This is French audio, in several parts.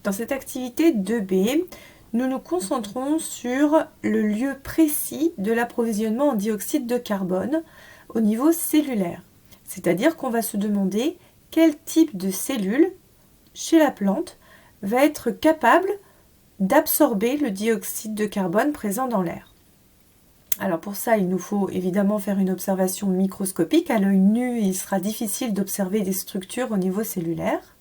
Dans cette activité 2B, nous nous concentrons sur le lieu précis de l'approvisionnement en dioxyde de carbone au niveau cellulaire. C'est-à-dire qu'on va se demander quel type de cellule chez la plante va être capable d'absorber le dioxyde de carbone présent dans l'air. Alors pour ça, il nous faut évidemment faire une observation microscopique. À l'œil nu, il sera difficile d'observer des structures au niveau cellulaire.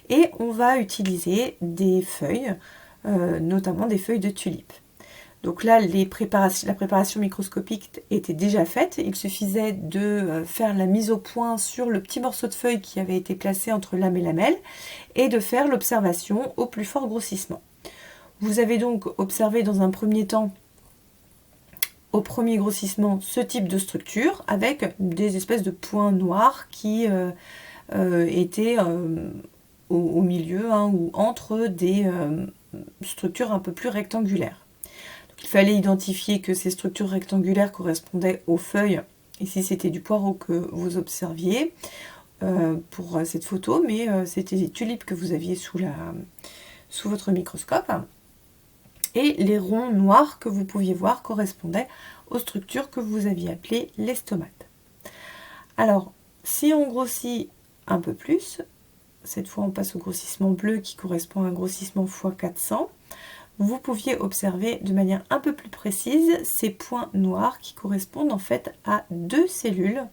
Et on va utiliser des feuilles, notamment des feuilles de tulipe. Donc là, la préparation microscopique était déjà faite. Il suffisait de faire la mise au point sur le petit morceau de feuille qui avait été placé entre lame et lamelle et de faire l'observation au plus fort grossissement. Vous avez donc observé dans un premier temps, au premier grossissement, ce type de structure avec des espèces de points noirs qui étaient au milieu ou entre des structures un peu plus rectangulaires. Donc, il fallait identifier que ces structures rectangulaires correspondaient aux feuilles, ici c'était du poireau que vous observiez pour cette photo, mais c'était des tulipes que vous aviez sous votre microscope. Et les ronds noirs que vous pouviez voir correspondaient aux structures que vous aviez appelées les stomates. Alors, si on grossit un peu plus, cette fois on passe au grossissement bleu qui correspond à un grossissement x 400, vous pouviez observer de manière un peu plus précise ces points noirs qui correspondent en fait à deux cellules,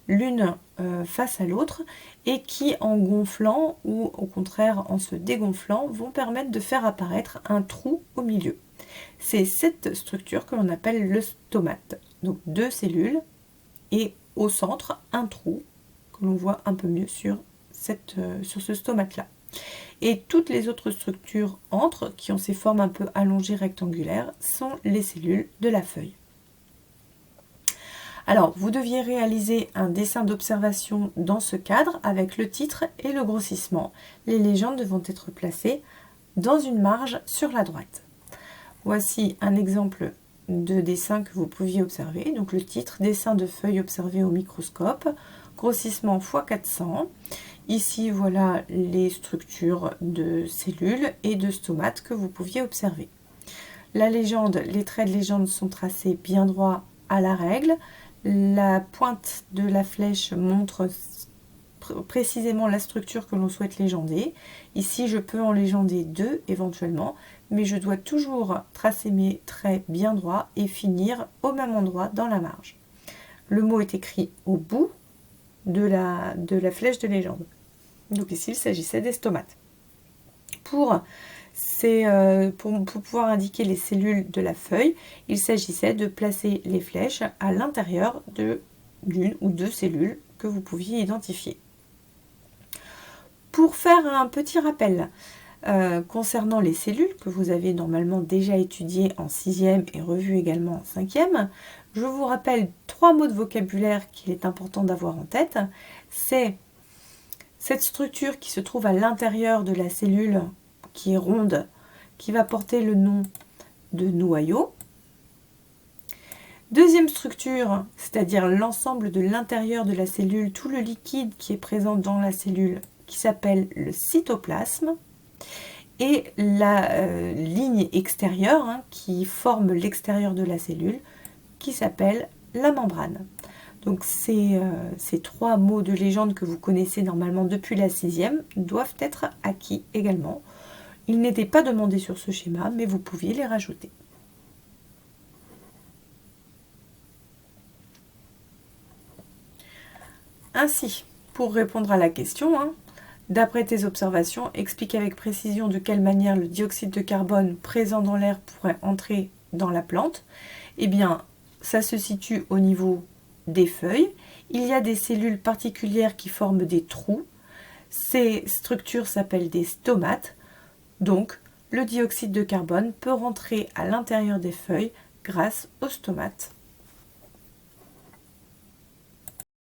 l'une face à l'autre, et qui en gonflant ou au contraire en se dégonflant vont permettre de faire apparaître un trou au milieu. C'est cette structure que l'on appelle le stomate. Donc deux cellules et au centre un trou que l'on voit un peu mieux sur ce stomate là. Et toutes les autres structures entre, qui ont ces formes un peu allongées rectangulaires, sont les cellules de la feuille. Alors, vous deviez réaliser un dessin d'observation dans ce cadre avec le titre et le grossissement. Les légendes devront être placées dans une marge sur la droite. Voici un exemple de dessin que vous pouviez observer. Donc le titre, dessin de feuilles observées au microscope, grossissement x 400. Ici, voilà les structures de cellules et de stomates que vous pouviez observer. La légende, les traits de légende sont tracés bien droit à la règle. La pointe de la flèche montre précisément la structure que l'on souhaite légender. Ici, je peux en légender deux éventuellement, mais je dois toujours tracer mes traits bien droits et finir au même endroit dans la marge. Le mot est écrit au bout de la flèche de légende. Donc ici, il s'agissait des stomates. Pour pouvoir indiquer les cellules de la feuille, il s'agissait de placer les flèches à l'intérieur d'une ou deux cellules que vous pouviez identifier. Pour faire un petit rappel concernant les cellules que vous avez normalement déjà étudiées en 6e et revues également en 5e, je vous rappelle 3 mots de vocabulaire qu'il est important d'avoir en tête. C'est cette structure qui se trouve à l'intérieur de la cellule qui est ronde, qui va porter le nom de noyau. Deuxième structure, c'est-à-dire l'ensemble de l'intérieur de la cellule, tout le liquide qui est présent dans la cellule, qui s'appelle le cytoplasme. Et la ligne extérieure qui forme l'extérieur de la cellule, qui s'appelle la membrane. Donc ces 3 mots de légende que vous connaissez normalement depuis la 6e doivent être acquis également. Ils n'étaient pas demandés sur ce schéma, mais vous pouviez les rajouter. Ainsi, pour répondre à la question, d'après tes observations, explique avec précision de quelle manière le dioxyde de carbone présent dans l'air pourrait entrer dans la plante. Eh bien, ça se situe au niveau des feuilles. Il y a des cellules particulières qui forment des trous. Ces structures s'appellent des stomates. Donc, le dioxyde de carbone peut rentrer à l'intérieur des feuilles grâce aux stomates.